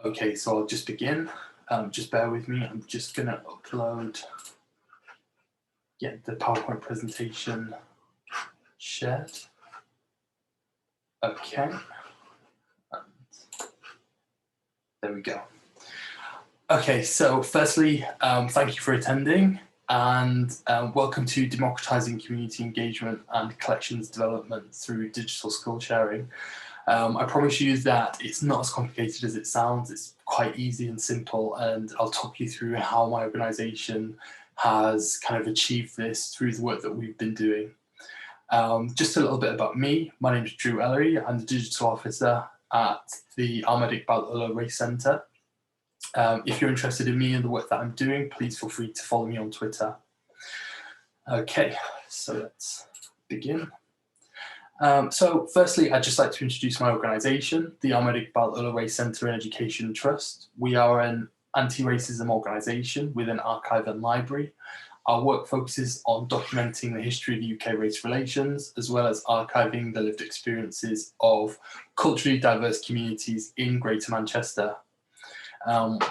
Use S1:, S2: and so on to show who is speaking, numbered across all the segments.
S1: Okay, so I'll just begin. Just bear with me. I'm just going to upload the PowerPoint presentation shared. Okay. And there we go. Okay, so firstly, thank you for attending and welcome to Democratising Community Engagement and Collections Development through Digital Skill Sharing. I promise you that it's not as complicated as it sounds. It's quite easy and simple, and I'll talk you through how my organisation has kind of achieved this through the work that we've been doing. Just a little bit about me. My name is Ellery. I'm the Digital Officer at the Ahmed Iqbal Ullah Race Centre. If you're interested in me and the work that I'm doing, please feel free to follow me on Twitter. Okay, so let's begin. So firstly, I'd just like to introduce my organisation, the Ahmed Iqbal Ullah Race Centre and Education Trust. We are an anti-racism organisation with an archive and library. Our work focuses on documenting the history of UK race relations, as well as archiving the lived experiences of culturally diverse communities in Greater Manchester.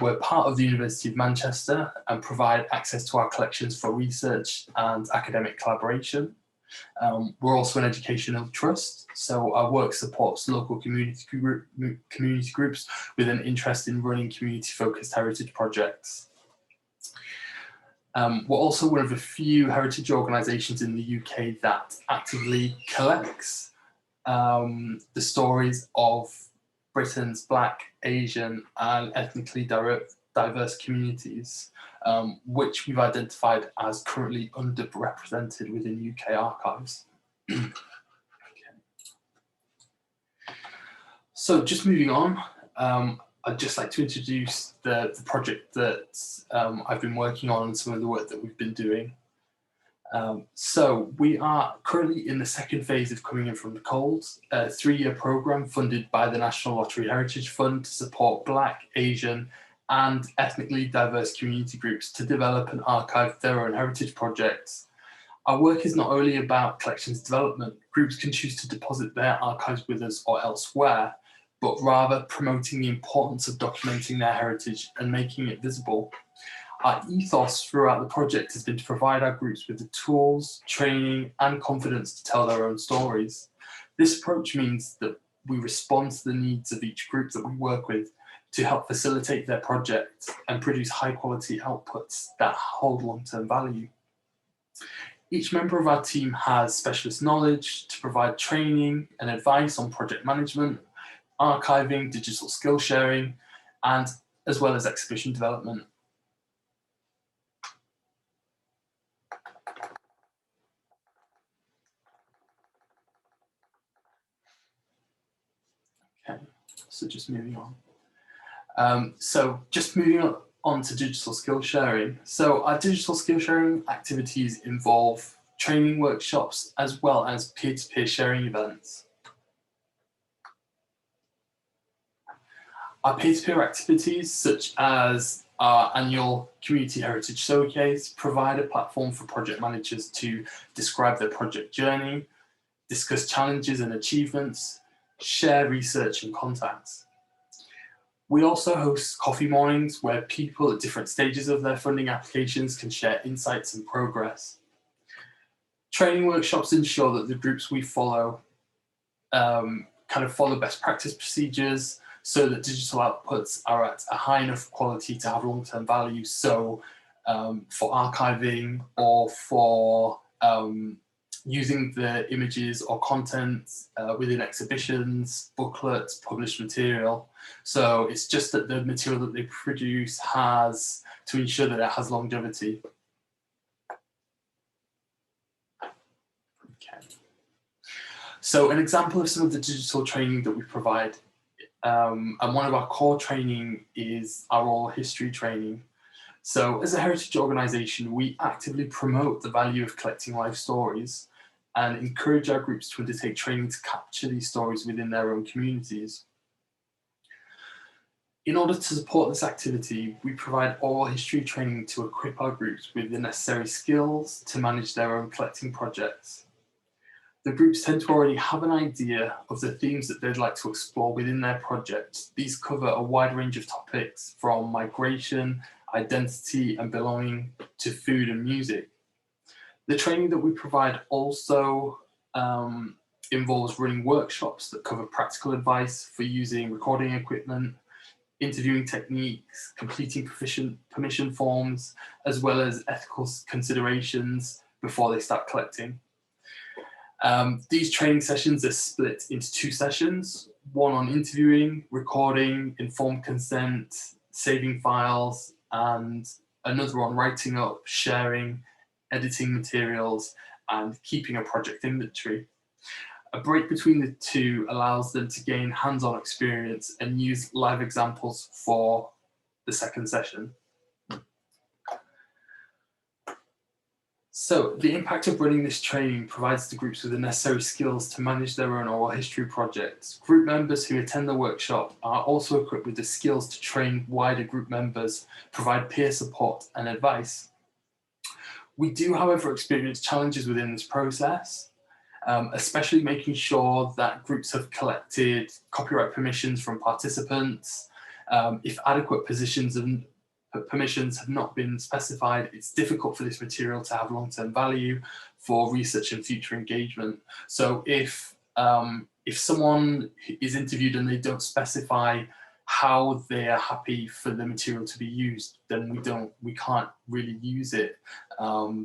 S1: We're part of the University of Manchester and provide access to our collections for research and academic collaboration. We're also an educational trust, so our work supports local community groups with an interest in running community-focused heritage projects. We're also one of the few heritage organisations in the UK that actively collects the stories of Britain's Black, Asian and ethnically diverse communities, which we've identified as currently underrepresented within UK archives. Okay. So just moving on, I'd just like to introduce the project that I've been working on and some of the work that we've been doing. So we are currently in the second phase of Coming In From the Cold, a 3-year programme funded by the National Lottery Heritage Fund to support Black, Asian and ethnically diverse community groups to develop and archive their own heritage projects. Our work is not only about collections development. Groups can choose to deposit their archives with us or elsewhere, but rather promoting the importance of documenting their heritage and making it visible. Our ethos throughout the project has been to provide our groups with the tools, training and confidence to tell their own stories. This approach means that we respond to the needs of each group that we work with to help facilitate their projects and produce high quality outputs that hold long-term value. Each member of our team has specialist knowledge to provide training and advice on project management, archiving, digital skill sharing, and as well as exhibition development. Okay, so just moving on. Just moving on to digital skill sharing. So our digital skill sharing activities involve training workshops as well as peer-to-peer sharing events. Our peer-to-peer activities, such as our annual Community Heritage Showcase, provide a platform for project managers to describe their project journey, discuss challenges and achievements, share research and contacts. We also host coffee mornings where people at different stages of their funding applications can share insights and progress. Training workshops ensure that the groups we follow kind of follow best practice procedures so that digital outputs are at a high enough quality to have long-term value. So for archiving or for using the images or content within exhibitions, booklets, published material. So it's just that the material that they produce has to ensure that it has longevity. Okay. So an example of some of the digital training that we provide, and one of our core training is our oral history training. So as a heritage organisation, we actively promote the value of collecting life stories and encourage our groups to undertake training to capture these stories within their own communities. In order to support this activity, we provide oral history training to equip our groups with the necessary skills to manage their own collecting projects. The groups tend to already have an idea of the themes that they'd like to explore within their project. These cover a wide range of topics from migration, identity and belonging to food and music. The training that we provide also involves running workshops that cover practical advice for using recording equipment, interviewing techniques, completing permission forms, as well as ethical considerations before they start collecting. These training sessions are split into 2 sessions, one on interviewing, recording, informed consent, saving files, and another on writing up, sharing, editing materials, and keeping a project inventory. A break between the 2 allows them to gain hands-on experience and use live examples for the second session. So the impact of running this training provides the groups with the necessary skills to manage their own oral history projects. Group members who attend the workshop are also equipped with the skills to train wider group members, provide peer support and advice. We do, however, experience challenges within this process, especially making sure that groups have collected copyright permissions from participants. If adequate permissions have not been specified, it's difficult for this material to have long-term value for research and future engagement. So if someone is interviewed and they don't specify how they are happy for the material to be used, then we can't really use it,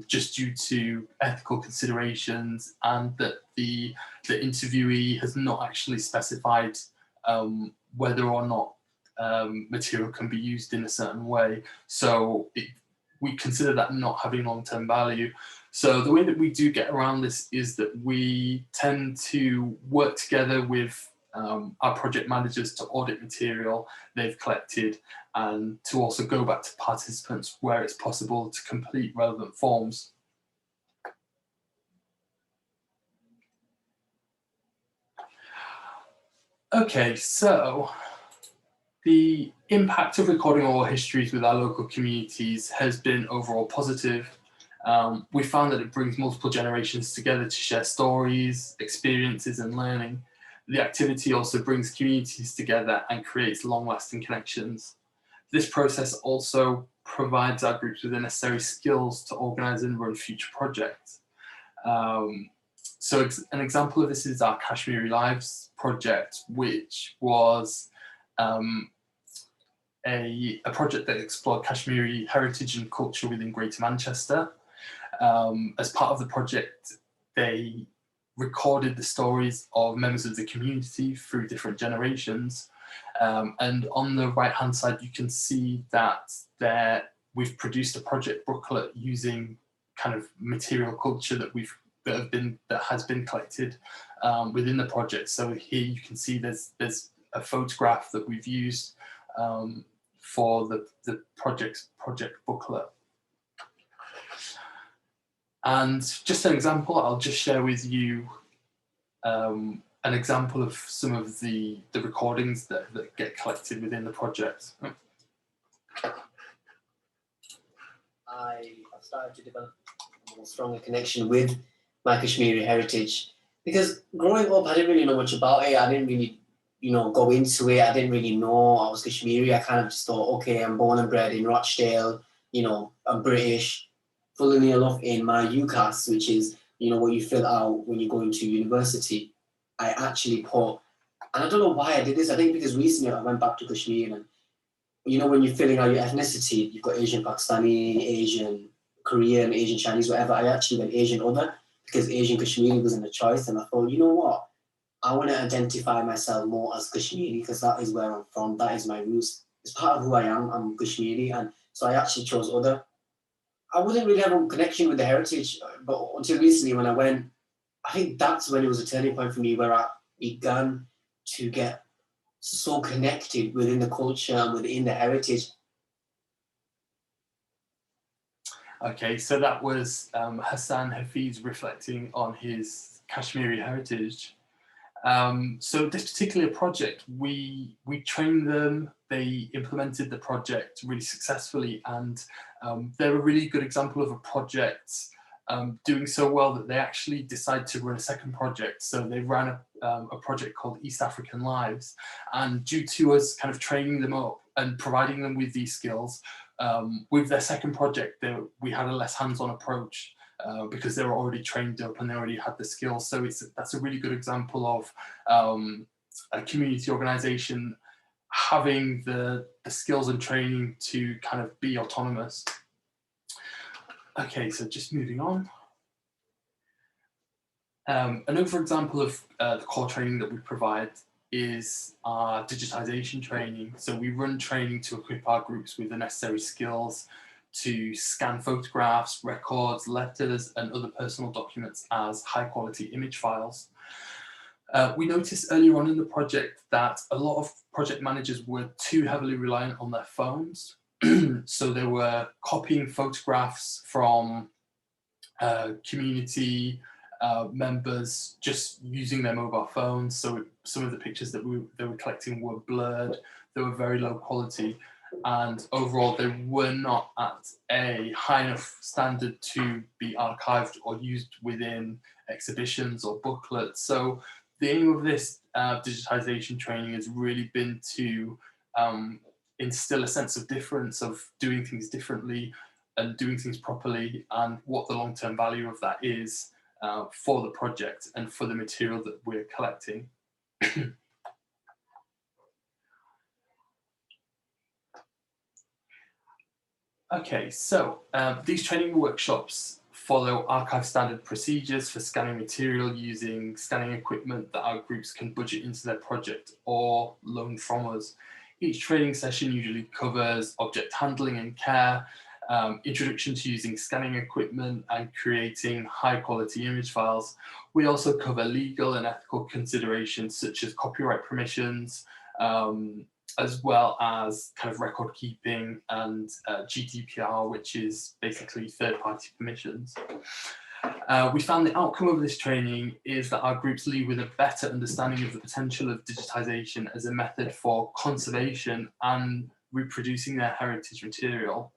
S1: just due to ethical considerations and that the interviewee has not actually specified whether or not material can be used in a certain way. So we consider that not having long-term value. So the way that we do get around this is that we tend to work together with our project managers to audit material they've collected and to also go back to participants where it's possible to complete relevant forms. Okay, so the impact of recording oral histories with our local communities has been overall positive. We found that it brings multiple generations together to share stories, experiences and learning. The activity also brings communities together and creates long-lasting connections. This process also provides our groups with the necessary skills to organise and run future projects. So an example of this is our Kashmiri Lives project, which was a project that explored Kashmiri heritage and culture within Greater Manchester. As part of the project, they recorded the stories of members of the community through different generations. And on the right-hand side, you can see that we've produced a project booklet using kind of material culture that has been collected within the project. So here you can see there's a photograph that we've used for the project booklet. And just an example, I'll just share with you an example of some of the recordings that get collected within the project.
S2: I have started to develop a more stronger connection with my Kashmiri heritage because growing up, I didn't really know much about it. I didn't really, go into it. I didn't really know I was Kashmiri. I kind of just thought, okay, I'm born and bred in Rochdale, I'm British. Funnily enough, in my UCAS, which is, what you fill out when you go into university, I actually put, and I don't know why I did this, I think because recently I went back to Kashmir and, when you're filling out your ethnicity, you've got Asian Pakistani, Asian Korean, Asian Chinese, whatever. I actually went Asian other because Asian Kashmiri wasn't a choice. And I thought, you know what? I want to identify myself more as Kashmiri because that is where I'm from. That is my roots. It's part of who I am. I'm Kashmiri. And so I actually chose other. I wouldn't really have a connection with the heritage, but until recently when I went, I think that's when it was a turning point for me where I began to get so connected within the culture and within the heritage.
S1: Okay, so that was Hassan Hafiz reflecting on his Kashmiri heritage. So this particular project, we trained them, they implemented the project really successfully, and they're a really good example of a project doing so well that they actually decided to run a second project. So they ran a project called East African Lives, and due to us kind of training them up and providing them with these skills, with their second project, we had a less hands-on approach because they were already trained up and they already had the skills. So that's a really good example of a community organisation having the skills and training to kind of be autonomous. Okay, so just moving on. Another example of the core training that we provide is our digitisation training. So we run training to equip our groups with the necessary skills to scan photographs, records, letters, and other personal documents as high-quality image files. We noticed earlier on in the project that a lot of project managers were too heavily reliant on their phones. So they were copying photographs from community members just using their mobile phones. So some of the pictures that they were collecting were blurred, they were very low quality, and overall they were not at a high enough standard to be archived or used within exhibitions or booklets. So the aim of this digitisation training has really been to instill a sense of difference, of doing things differently and doing things properly, and what the long-term value of that is for the project and for the material that we're collecting. Okay, so these training workshops follow archive standard procedures for scanning material using scanning equipment that our groups can budget into their project or loan from us. Each training session usually covers object handling and care, introduction to using scanning equipment and creating high quality image files. We also cover legal and ethical considerations such as copyright permissions, as well as kind of record keeping and GDPR, which is basically third-party permissions. We found the outcome of this training is that our groups leave with a better understanding of the potential of digitisation as a method for conservation and reproducing their heritage material.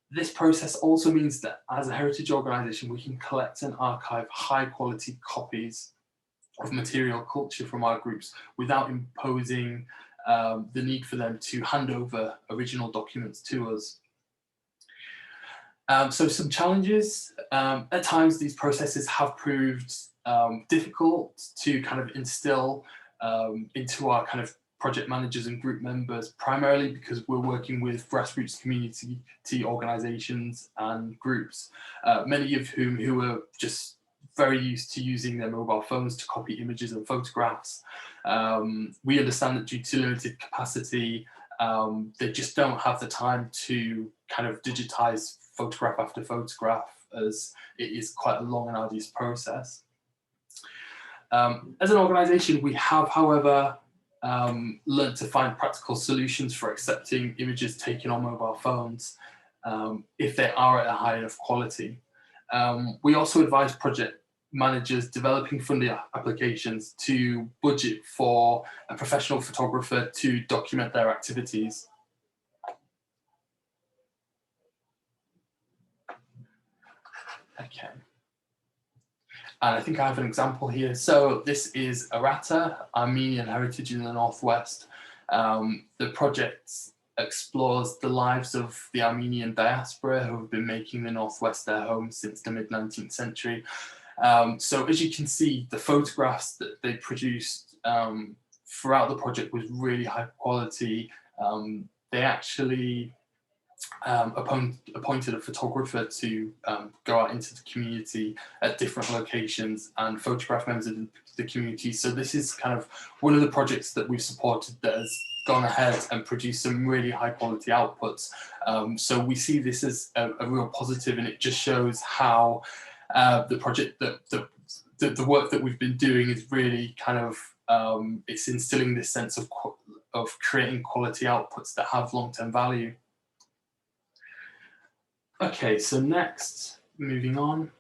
S1: This process also means that as a heritage organisation, we can collect and archive high-quality copies of material culture from our groups without imposing the need for them to hand over original documents to us. So some challenges. At times these processes have proved difficult to kind of instill into our kind of project managers and group members, primarily because we're working with grassroots community organisations and groups, many of who are just very used to using their mobile phones to copy images and photographs. We understand that due to limited capacity, they just don't have the time to kind of digitize photograph after photograph, as it is quite a long and arduous process. As an organisation, we have, however, learned to find practical solutions for accepting images taken on mobile phones if they are at a high enough quality. We also advise project managers developing funding applications to budget for a professional photographer to document their activities. Okay. And I think I have an example here. So this is Errata, Armenian heritage in the Northwest. The project explores the lives of the Armenian diaspora who have been making the Northwest their home since the mid-19th century. So as you can see, the photographs that they produced throughout the project was really high quality. They actually appointed a photographer to go out into the community at different locations and photograph members of the community. So this is kind of one of the projects that we've supported that has gone ahead and produced some really high quality outputs. So we see this as a real positive, and it just shows how the project, the work that we've been doing is really kind of, it's instilling this sense of creating quality outputs that have long-term value. Okay, so next, moving on.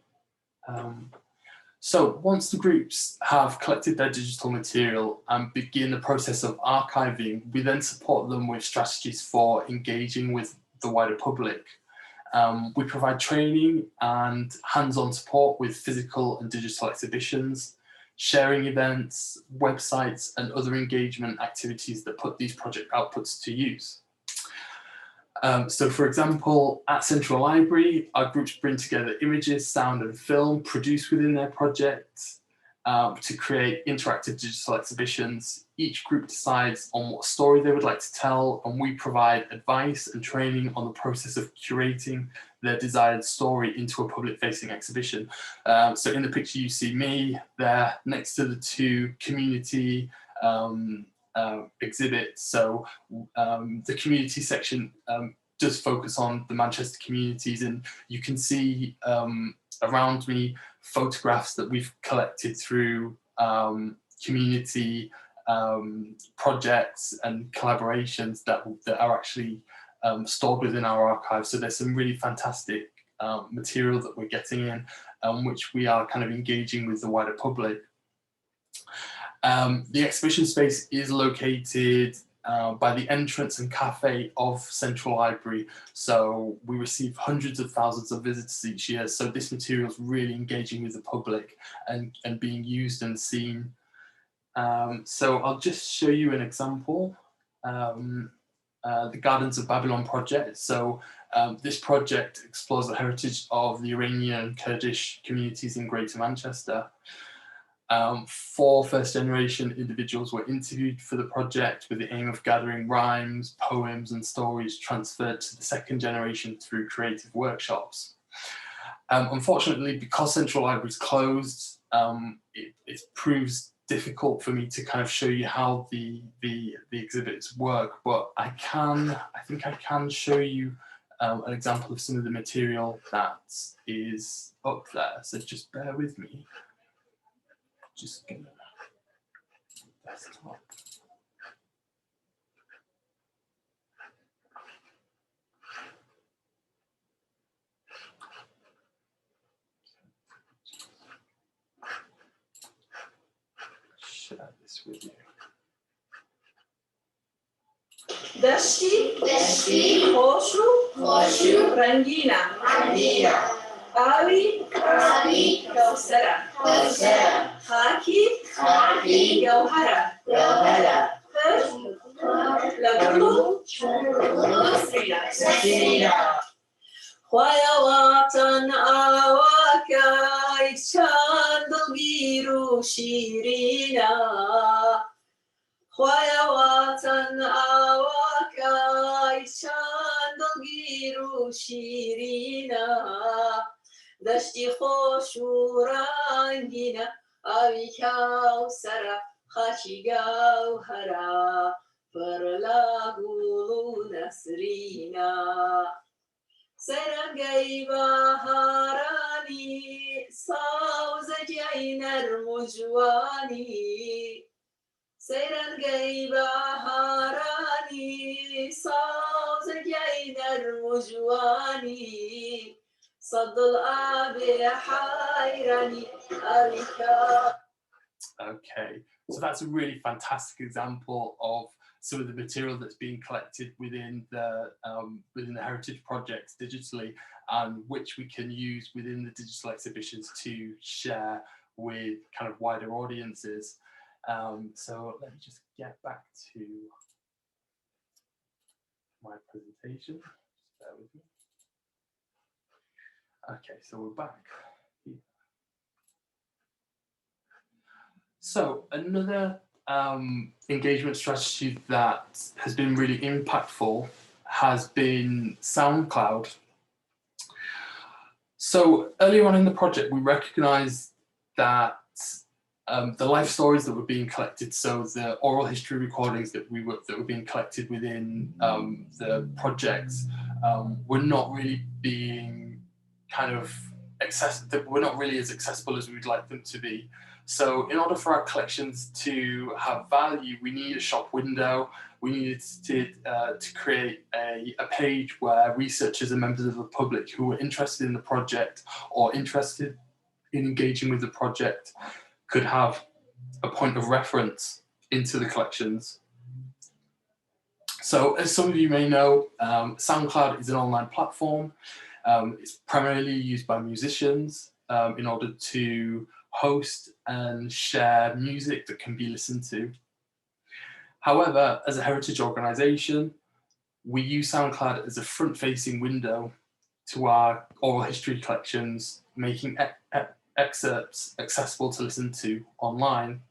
S1: So once the groups have collected their digital material and begin the process of archiving, we then support them with strategies for engaging with the wider public. We provide training and hands-on support with physical and digital exhibitions, sharing events, websites, and other engagement activities that put these project outputs to use. So for example, at Central Library, our groups bring together images, sound and film produced within their project to create interactive digital exhibitions. Each group decides on what story they would like to tell, and we provide advice and training on the process of curating their desired story into a public-facing exhibition. So in the picture you see me there next to the two community exhibits. So the community section does focus on the Manchester communities, and you can see around me photographs that we've collected through community projects and collaborations that are actually stored within our archive. So there's some really fantastic material that we're getting in, which we are kind of engaging with the wider public. The exhibition space is located by the entrance and cafe of Central Library. So we receive hundreds of thousands of visitors each year. So this material is really engaging with the public and being used and seen. So I'll just show you an example. The Gardens of Babylon project. So this project explores the heritage of the Iranian and Kurdish communities in Greater Manchester. 4 first-generation individuals were interviewed for the project with the aim of gathering rhymes, poems and stories transferred to the second generation through creative workshops. Unfortunately, because Central Library is closed, it proves difficult for me to kind of show you how the exhibits work, but I think I can show you an example of some of the material that is up there. So just bear with me. Just gonna desktop. Share this with you.
S3: دشتی خوشو رنگینه آبی کوثره خاکی جوهره لگلو نسرینه خواه وطن آواکای چند دلگیر و شیرینه خواه وطن آواکای چند دلگیر و شیرینه دشتی خوش و رنگینه آبی کوثره خاکی جوهره پر لگلو نسرینه سرنگی بهارانی سوزجی نرم و جوانی سرنگی بهارانی سوزجی نرم و جوانی صد الآب حیرانی آبیکا.
S1: Okay, so that's a really fantastic example of some of the material that's being collected within the heritage projects digitally, and which we can use within the digital exhibitions to share with kind of wider audiences. So let me just get back to my presentation. Just bear with me. Okay, so we're back. So another engagement strategy that has been really impactful has been SoundCloud. So earlier on in the project, we recognized that the life stories that were being collected, so the oral history recordings that were being collected within the projects, were not really being kind of were not really as accessible as we'd like them to be. So in order for our collections to have value, we need a shop window. We needed to create a page where researchers and members of the public who were interested in the project or interested in engaging with the project could have a point of reference into the collections. So as some of you may know, SoundCloud is an online platform It's primarily used by musicians in order to host and share music that can be listened to. However, as a heritage organisation, we use SoundCloud as a front-facing window to our oral history collections, making excerpts accessible to listen to online.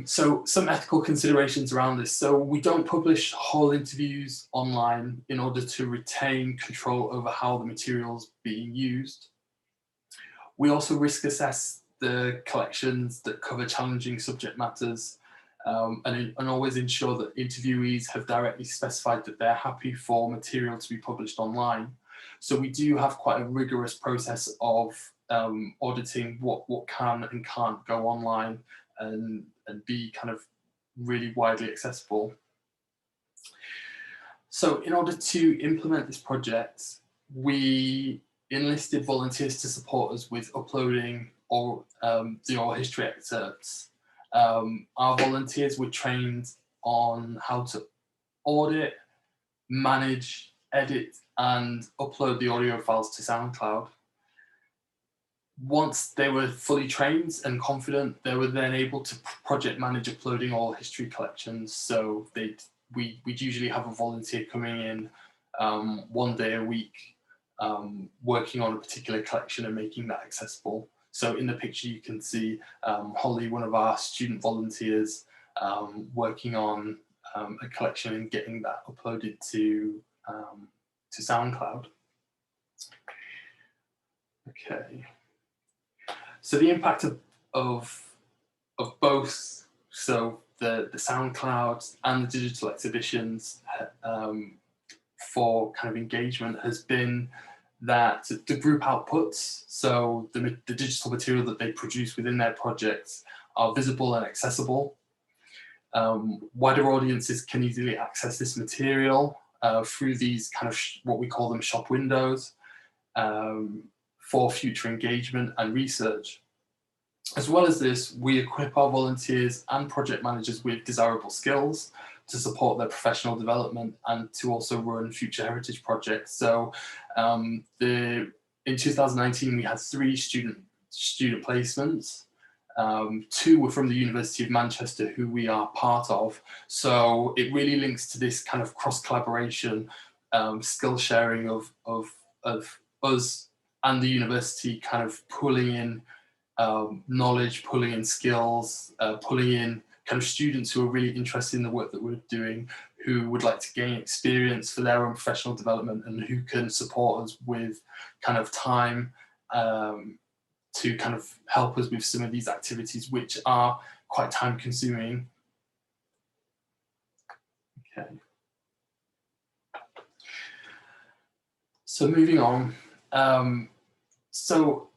S1: So some ethical considerations around this. So we don't publish whole interviews online in order to retain control over how the material's being used. We also risk assess the collections that cover challenging subject matters, and always ensure that interviewees have directly specified that they're happy for material to be published online. So we do have quite a rigorous process of auditing what can and can't go online and be kind of really widely accessible. So in order to implement this project, we enlisted volunteers to support us with uploading the oral history excerpts. Our volunteers were trained on how to audit, manage, edit, and upload the audio files to SoundCloud. Once they were fully trained and confident, they were then able to project manage uploading all history collections. So we'd usually have a volunteer coming in 1 day a week, working on a particular collection and making that accessible. So in the picture you can see Holly, one of our student volunteers, working on a collection and getting that uploaded to SoundCloud. Okay. So the impact of both, so the SoundCloud and the digital exhibitions for kind of engagement has been that the group outputs, so the digital material that they produce within their projects, are visible and accessible. Wider audiences can easily access this material through these kind of what we call them shop windows for future engagement and research. As well as this, we equip our volunteers and project managers with desirable skills to support their professional development and to also run future heritage projects. So in 2019, we had 3 student placements. 2 were from the University of Manchester, who we are part of. So it really links to this kind of cross collaboration, skill sharing of us and the university kind of pulling in knowledge, pulling in skills, pulling in kind of students who are really interested in the work that we're doing, who would like to gain experience for their own professional development and who can support us with kind of time to kind of help us with some of these activities, which are quite time consuming. Okay. So moving on. So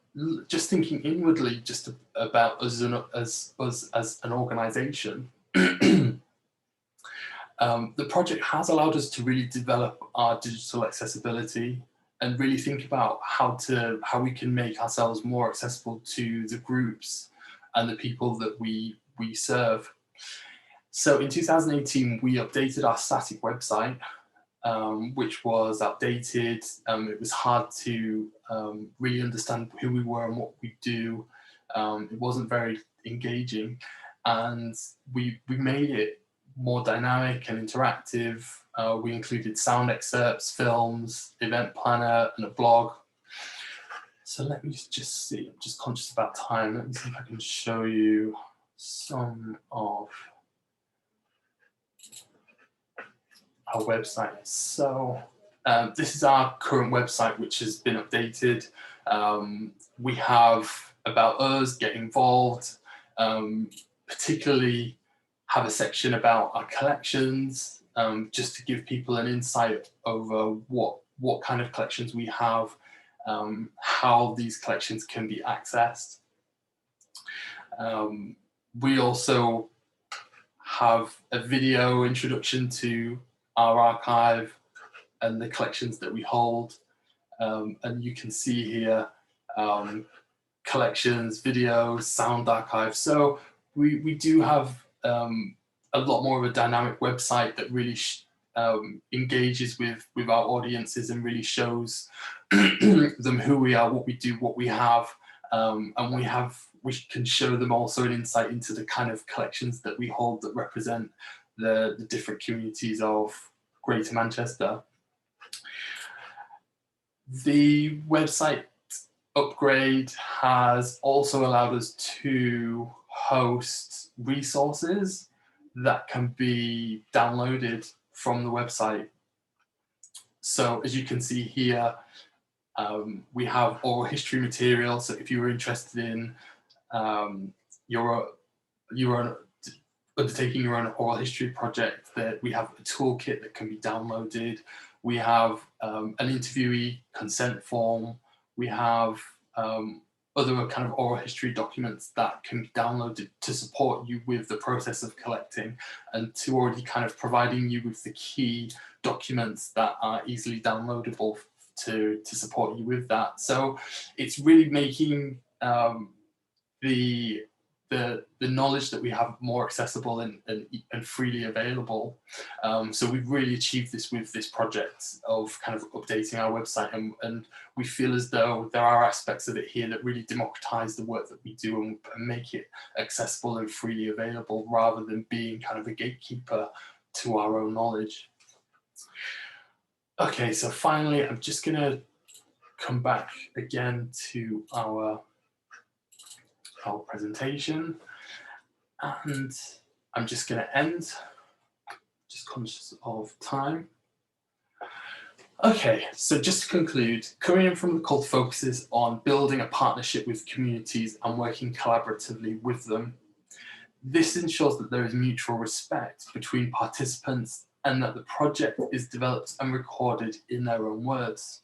S1: just thinking inwardly, just about us as an organisation, the project has allowed us to really develop our digital accessibility and really think about how we can make ourselves more accessible to the groups and the people that we serve. So in 2018, we updated our static website, which was outdated. It was hard to really understand who we were and what we do. It wasn't very engaging, and we made it more dynamic and interactive. We included sound excerpts, films, event planner, and a blog. So let me just see, I'm just conscious about time. Let me see if I can show you some of our website. So this is our current website, which has been updated. We have about us, get involved, particularly have a section about our collections, just to give people an insight over what kind of collections we have, how these collections can be accessed. We also have a video introduction to our archive and the collections that we hold, and you can see here collections, videos, sound archive. So we do have a lot more of a dynamic website that really engages with our audiences and really shows them who we are, what we do, what we have, and we can show them also an insight into the kind of collections that we hold that represent the different communities of Greater Manchester. The website upgrade has also allowed us to host resources that can be downloaded from the website. So as you can see here, we have oral history material. So if you were interested in your own undertaking your own oral history project, that we have a toolkit that can be downloaded. We have an interviewee consent form. We have other kind of oral history documents that can be downloaded to support you with the process of collecting, and to already kind of providing you with the key documents that are easily downloadable to support you with that. So it's really making the knowledge that we have more accessible and freely available. So we've really achieved this with this project of kind of updating our website, and we feel as though there are aspects of it here that really democratize the work that we do and make it accessible and freely available, rather than being kind of a gatekeeper to our own knowledge. Okay, so finally, I'm just going to come back again to our presentation, and I'm just going to end, just conscious of time. Okay, so just to conclude, coming in from the cult focuses on building a partnership with communities and working collaboratively with them. This ensures that there is mutual respect between participants and that the project is developed and recorded in their own words.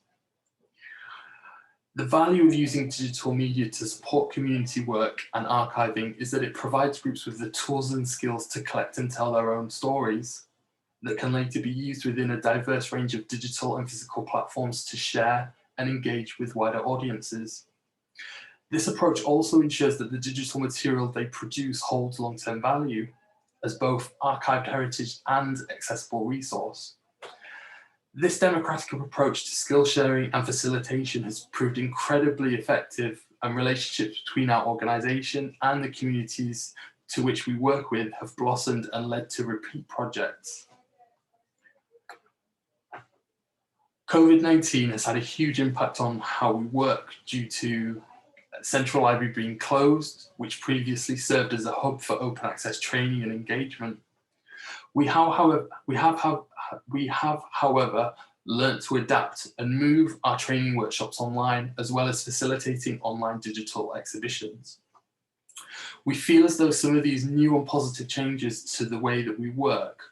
S1: The value of using digital media to support community work and archiving is that it provides groups with the tools and skills to collect and tell their own stories that can later be used within a diverse range of digital and physical platforms to share and engage with wider audiences. This approach also ensures that the digital material they produce holds long-term value as both archived heritage and accessible resource. This democratic approach to skill sharing and facilitation has proved incredibly effective, and relationships between our organisation and the communities to which we work with have blossomed and led to repeat projects. COVID-19 has had a huge impact on how we work due to Central Library being closed, which previously served as a hub for open access training and engagement. We have, however, learnt to adapt and move our training workshops online, as well as facilitating online digital exhibitions. We feel as though some of these new and positive changes to the way that we work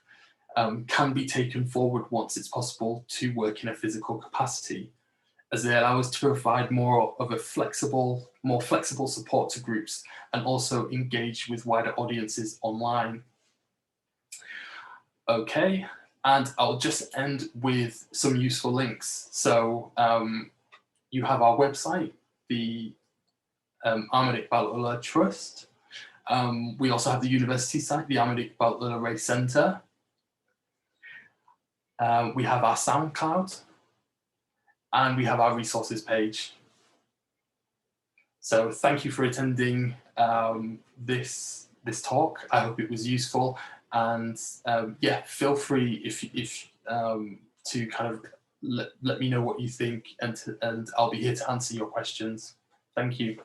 S1: can be taken forward once it's possible to work in a physical capacity, as they allow us to provide more of a more flexible support to groups and also engage with wider audiences online. Okay, and I'll just end with some useful links. So you have our website, the Ahmed Iqbal Ullah Trust. We also have the university site, the Ahmed Iqbal Ullah Ray Centre. We have our SoundCloud, and we have our resources page. So thank you for attending this talk. I hope it was useful, and yeah, feel free if to kind of let me know what you think, and I'll be here to answer your questions. Thank you.